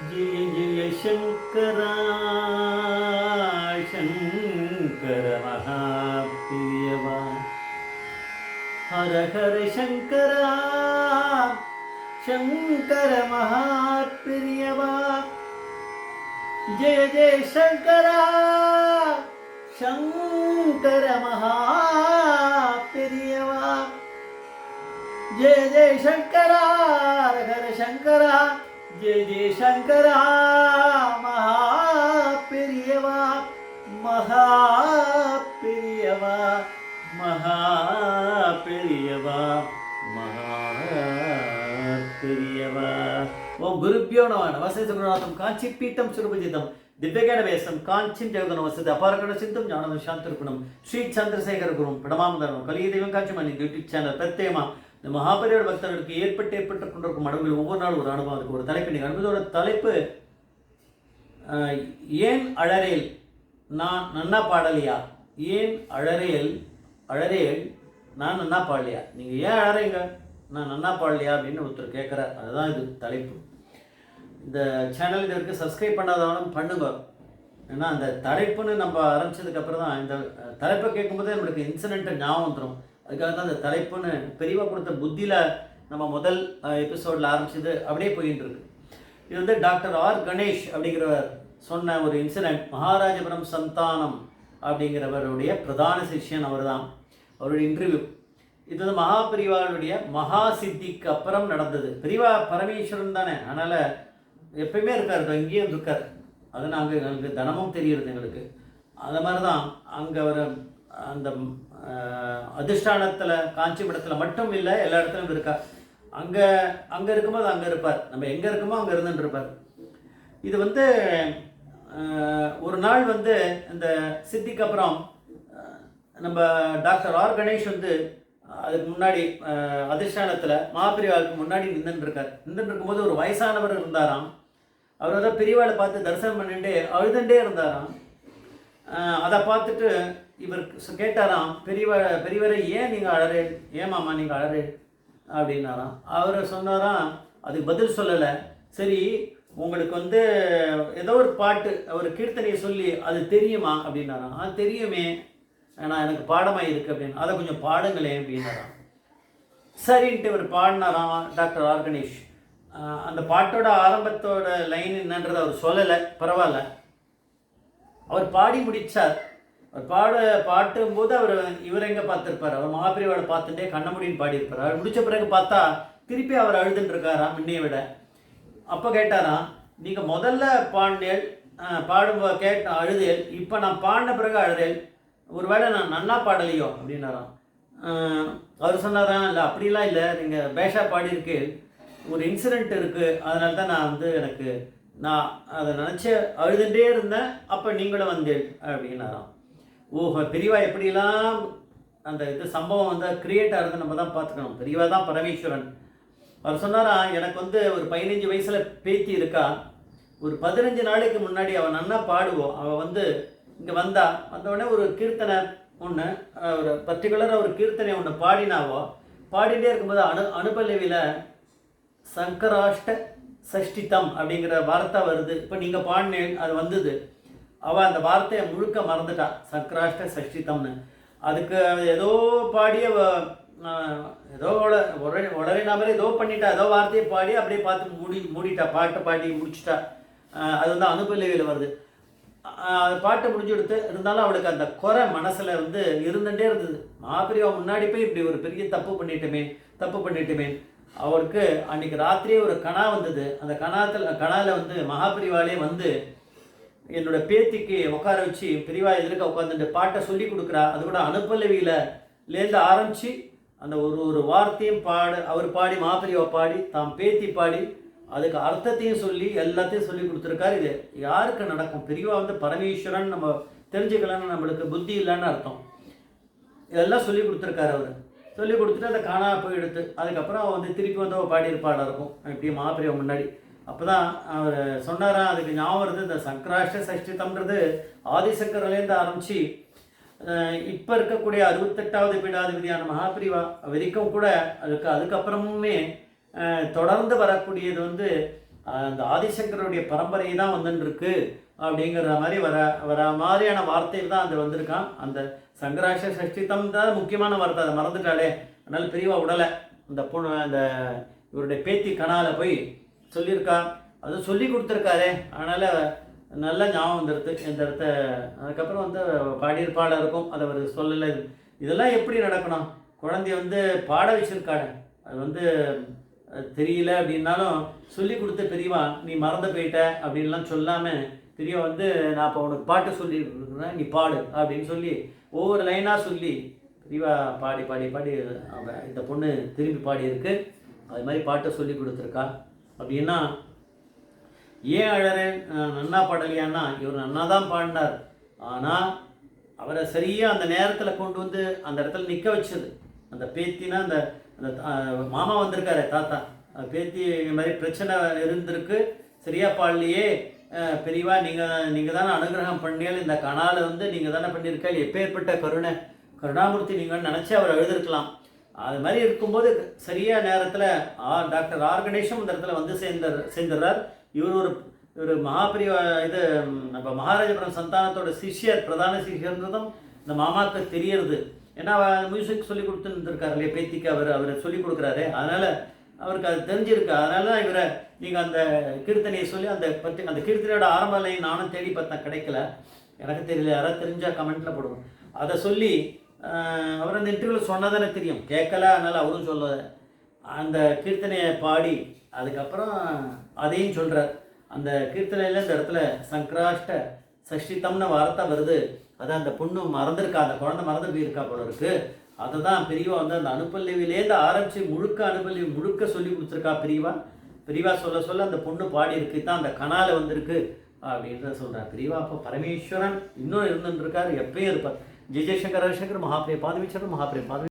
ஜெய ஜெய சங்கரா சங்கர மகாபிரியவா ஹர ஹர சங்கரா சங்கர மகாபிரியவா ஜெய ஜெய சங்கரா சங்கர மகாபிரியவா जय जय शंकरा हर हर शंकरा जय जय शंकरा महाप्रियवा महाप्रियवा महाप्रियवा महाप्रियवा ओम गुरुभ्यो नमः नमस्ते सुगुणातं कांची पीठं सुरभजितं दिव्यज्ञान वेशं कांचीं जगदन वसति अपारकण सिंधुं ज्ञानं शांतिरूपिणं श्री चंद्रशेखर गुरुं प्रणमामदनं कलियुगं कांचीमणि यूट्यूब चैनल प्रत्येमा இந்த மகாபெரியோட பக்தர்களுக்கு ஏற்பட்டு கொண்டிருக்கும் அனுபவங்கள் ஒவ்வொரு நாளும் ஒரு அனுபவம். அதுக்கு ஒரு தலைப்பு. நீங்கள் அனுபவத்தோட தலைப்பு ஏன் அழறேல் நான் நன்னா பாடலையா, ஏன் அழறேல் நான் நன்னா பாடலையா, நீங்கள் ஏன் அழறீங்க நான் நன்னா பாடலையா அப்படின்னு ஒருத்தர் கேட்குறார். அதுதான் இது தலைப்பு. இந்த சேனல் இது வரைக்கும் சப்ஸ்கிரைப் பண்ணாதவனும் பண்ணுங்க. ஏன்னா அந்த தலைப்புன்னு நம்ம ஆரம்பித்ததுக்கப்புறம் தான் இந்த தலைப்பை கேட்கும்போதே நம்மளுக்கு இன்சிடென்ட்டு ஞாபகம் வந்துடும். அதுக்காக தான் அந்த தலைப்புன்னு பெரியவா கொடுத்த புத்தியில் நம்ம முதல் எபிசோடில் ஆரம்பிச்சது அப்படியே போயின்னு இருக்கு. இது வந்து டாக்டர் ஆர் கணேஷ் அப்படிங்கிறவர் சொன்ன ஒரு இன்சிடென்ட். மகாராஜபுரம் சந்தானம் அப்படிங்கிறவருடைய பிரதான சிஷ்யன் அவர் தான். அவருடைய இன்டர்வியூ இது வந்து மகாபிரிவாளுடைய மகா சித்திக்கு அப்புறம் நடந்தது. பிரிவா பரமேஸ்வரன் தானே, அதனால் எப்பயுமே இருக்கார், இங்கேயும் இருக்கார். அது எங்களுக்கு தினமும் தெரியுறது எங்களுக்கு. அது மாதிரி தான் அங்கே அவர் அந்த அதிஷ்டானத்தில் காஞ்சிபுரத்தில் மட்டும் இல்லை, எல்லா இடத்துலையும் இருக்கா. அங்கே இருக்கும்போது அங்கே இருப்பார், நம்ம எங்கே இருக்கோமோ அங்கே இருந்துட்டு இருப்பார். இது வந்து ஒரு நாள் வந்து இந்த சித்திக்கு அப்புறம் நம்ம டாக்டர் ஆர் கணேஷ் வந்து அதுக்கு முன்னாடி அதிஷ்டானத்தில் மகாபிரிவாளுக்கு முன்னாடி நின்றுட்டுருக்கார். இருக்கும்போது ஒரு வயசானவர் இருந்தாராம். அவர் வந்து பிரிவாளை பார்த்து தரிசனம் பண்ணிட்டு அழுதுண்டே இருந்தாராம். அதை பார்த்துட்டு இவர் கேட்டாராம், பெரியவரை ஏன் நீங்கள் அழறே, ஏன் மாமா நீங்கள் அழறே அப்படின்னாராம். அவர் சொன்னாராம், அதுக்கு பதில் சொல்லலை. சரி, உங்களுக்கு வந்து ஏதோ ஒரு பாட்டு ஒரு கீர்த்தனையை சொல்லி அது தெரியுமா அப்படின்னாராம். அது தெரியுமே, நான் எனக்கு பாடமாக இருக்குது அப்படின்னு, அதை கொஞ்சம் பாடுங்களேன் அப்படின்னாராம். சரின்ட்டு இவர் பாடினாராம் டாக்டர் ஆர் கணேஷ். அந்த பாட்டோட ஆரம்பத்தோட லைன் என்னன்றது அவர் சொல்லலை, பரவாயில்ல. அவர் பாடி முடித்தார். அவர் பாட்டும்போது இவர் எங்கே பார்த்துருப்பார், அவர் மகாபிரிவாளை பார்த்துட்டே கண்ணமுடின்னு பாடியிருப்பார். அவர் முடித்த பிறகு பார்த்தா திருப்பி அவர் அழுதுன்னு இருக்காராம் முன்னையை விட. அப்போ கேட்டாராம், நீங்கள் முதல்ல பாடினேல் பாடும்போது அழுதேல், இப்போ நான் பாடின பிறகு அழுதேல், ஒருவேளை நான் நன்னா பாடலையோ அப்படின்னாராம். அவர் சொன்னாராம், இல்லை அப்படிலாம் இல்லை, நீங்கள் பேஷா பாடியிருக்கேன், ஒரு இன்சிடெண்ட் இருக்குது, அதனால தான் நான் அதை நினச்சி அழுதுண்டே இருந்தேன், அப்போ நீங்களும் வந்தேன் அப்படின்னாராம். ஓஹோ, பெரியவா எப்படிலாம் அந்த இது சம்பவம் வந்து கிரியேட் ஆகிறது நம்ம தான் பார்த்துக்கணும். பெரியவா தான் பரமேஸ்வரன். அவர் சொன்னாராம், எனக்கு வந்து ஒரு 15 வயசில் பேத்தி இருக்கா. ஒரு 15 நாளைக்கு முன்னாடி அவன் நன்னா பாடுவோம். அவள் வந்து இங்கே வந்தவுடனே ஒரு கீர்த்தனை ஒன்று, ஒரு பர்டிகுலராக ஒரு கீர்த்தனை ஒன்று பாடிகிட்டே இருக்கும்போது அனுபல்லவியில் சங்கராஷ்ட சஷ்டிதம் அப்படிங்கிற வார்த்தை வருது. இப்போ நீங்கள் பாடினேன், அது வந்தது. அவள் அந்த வார்த்தையை முழுக்க மறந்துட்டா, சங்கராஷ்ட சஷ்டிதம்னு. அதுக்கு ஏதோ பாடிய ஏதோ உடனே மாதிரி ஏதோ பண்ணிட்டா, ஏதோ வார்த்தையை பாடி அப்படியே பார்த்து மூடிட்டா, பாட்டை பாடி முடிச்சுட்டா. அது வந்து அனுபவியில் வருது. பாட்டை முடிஞ்சு கொடுத்து இருந்தாலும் அவளுக்கு அந்த குறை மனசில் வந்து இருந்துகிட்டே இருந்தது. மகாபிரிவா முன்னாடி போய் இப்படி ஒரு பெரிய தப்பு பண்ணிட்டோமே. அவருக்கு அன்றைக்கி ராத்திரியே ஒரு கனா வந்தது. அந்த கனாவில் வந்து மகாபிரிவாலே வந்து என்னோட பேத்திக்கு உட்கார வச்சு பெரியவா எதிர்க்க உட்காந்துட்டு பாட்டை சொல்லி கொடுக்குறா. அது கூட அனுப்பல்லவியிலேருந்து ஆரம்பித்து அந்த ஒரு வார்த்தையும் அவர் பாடி, மகாபிரிவா பாடி, தாம் பேத்தி பாடி, அதுக்கு அர்த்தத்தையும் சொல்லி எல்லாத்தையும் சொல்லி கொடுத்துருக்காரு. இது யாருக்கு நடக்கும்? பெரியவா வந்து பரமேஸ்வரன் நம்ம தெரிஞ்சுக்கலான்னு நம்மளுக்கு புத்தி இல்லைன்னு அர்த்தம். இதெல்லாம் சொல்லி கொடுத்துருக்காரு. அவர் சொல்லி கொடுத்துட்டு அதை காணா போய் எடுத்து அதுக்கப்புறம் வந்து திருப்பி வந்து பாடியிருப்பாடாக இருக்கும் இப்படியே மகாபிரிவா முன்னாடி. அப்போ தான் அவர் சொன்னாராம், அதுக்கு ஞாபகம் வருது, இந்த சங்கராஷ்ட சஷ்டிதம்ன்றது ஆதிசங்கர்லேருந்து ஆரம்பித்து இப்போ இருக்கக்கூடிய 68வது பீடாதிபதியான மகாபிரிவா வரைக்கும் கூட அதுக்கப்புறமுமே தொடர்ந்து வரக்கூடியது வந்து அந்த ஆதிசங்கருடைய பரம்பரை தான் வந்துன்னு இருக்கு அப்படிங்கிற மாதிரி வர மாதிரியான வார்த்தையில் தான் அது வந்திருக்கான். அந்த சங்கராஷ சஷ்டிதம் தான் முக்கியமான வார்த்தை, அதை மறந்துட்டாலே. அதனால் பெரியவா உடலை அந்த அந்த இவருடைய பேத்தி கனால போய் சொல்லியிருக்கா, அது சொல்லி கொடுத்துருக்காரே, அதனால் நல்ல ஞாபகம் வந்துடுது இந்த இடத்த. அதுக்கப்புறம் வந்து பாடியிருப்பாளர் இருக்கும், அதை அவர் சொல்லலை. இதெல்லாம் எப்படி நடக்கணும்? குழந்தைய வந்து பாட வச்சிருக்காரு, அது வந்து தெரியல அப்படின்னாலும் சொல்லி கொடுத்த பெரியவா நீ மறந்து போயிட்ட அப்படின்லாம் சொல்லாமல் பெரியவா வந்து நான் இப்போ உனக்கு பாட்டு சொல்லி கொடுக்குறேன், நீ பாடு அப்படின்னு சொல்லி ஒவ்வொரு லைனாக சொல்லி பெரியவா பாடி பாடி பாடி இந்த பொண்ணு திரும்பி பாடியிருக்கு. அது மாதிரி பாட்டை சொல்லி கொடுத்துருக்கா. அப்படின்னா ஏன் அழறேன் நன்னா பாடலையான்னா, இவர் நன்னா தான் பாடினார், ஆனால் அவரை சரியாக அந்த நேரத்தில் கொண்டு வந்து அந்த இடத்துல நிற்க வச்சது அந்த பேத்தினா அந்த அந்த மாமா வந்திருக்காரு தாத்தா, பேத்தி இந்த மாதிரி பிரச்சனை இருந்திருக்கு, சரியாக பாடலையே பெரியவா, நீங்கள் தானே அனுகிரகம் பண்ணியால் இந்த கனால வந்து நீங்கள் தானே பண்ணியிருக்கா, எப்பேற்பட்ட கருணாமூர்த்தி நீங்கள் நினச்சி அவர் எழுதிருக்கலாம். அது மாதிரி இருக்கும்போது சரியாக நேரத்தில் டாக்டர் ஆர் கணேஷும் இந்த இடத்துல வந்து சேர்ந்துடுறார். இவர் மகாபிரிவ இது நம்ம மகாராஜபுரம் சந்தானத்தோட சிஷ்யர், பிரதான சிஷ்யர்ன்றதும் இந்த மாமாவுக்கு தெரியறது. ஏன்னா மியூசிக் சொல்லி கொடுத்துருந்துருக்காரு இல்லையா பேத்திக்கு, அவர் சொல்லி கொடுக்குறாரு, அதனால் அவருக்கு அது தெரிஞ்சிருக்கு. அதனால தான் இவரை நீங்கள் அந்த கீர்த்தனையை சொல்லி அந்த கீர்த்தனையோட ஆரம்ப லைன் நானும் தேடி பார்த்தேன், கிடைக்கல, எனக்கு தெரியல, யாராவது தெரிஞ்சால் கமெண்ட்டில் போடுவோம். அதை சொல்லி அவர் அந்த இன்டர்வியூவில் சொன்னதானே தெரியும், கேட்கல, அதனால் அவரும் சொல்ல அந்த கீர்த்தனையை பாடி அதுக்கப்புறம் அதையும் சொல்கிறார். அந்த கீர்த்தனையில் இந்த இடத்துல சங்கராஷ்ட சஷ்டிதம்னு வார்த்தை வருது. அதை அந்த பொண்ணு மறந்துருக்கா, அந்த குழந்தை மறந்து போயிருக்கா போல இருக்கு. அதை தான் பெரியவா வந்து அந்த அனுப்பல்லிவிலேருந்து ஆரம்பித்து முழுக்க அனுப்பல்லி முழுக்க சொல்லி கொடுத்துருக்கா பெரியவா சொல்ல அந்த பொண்ணு பாடி இருக்கு, தான் அந்த கனால வந்திருக்கு அப்படின்றத சொல்கிறார் பெரியவா. அப்போ பரமேஸ்வரன் இன்னும் இருந்துருக்கார், எப்பயும் இருப்பார். ஜெய் ஜெய்சங்கர் ரவிசங்கர் மகாபிரிய பாதவீச்சர் மகாபிரிய பாதவி.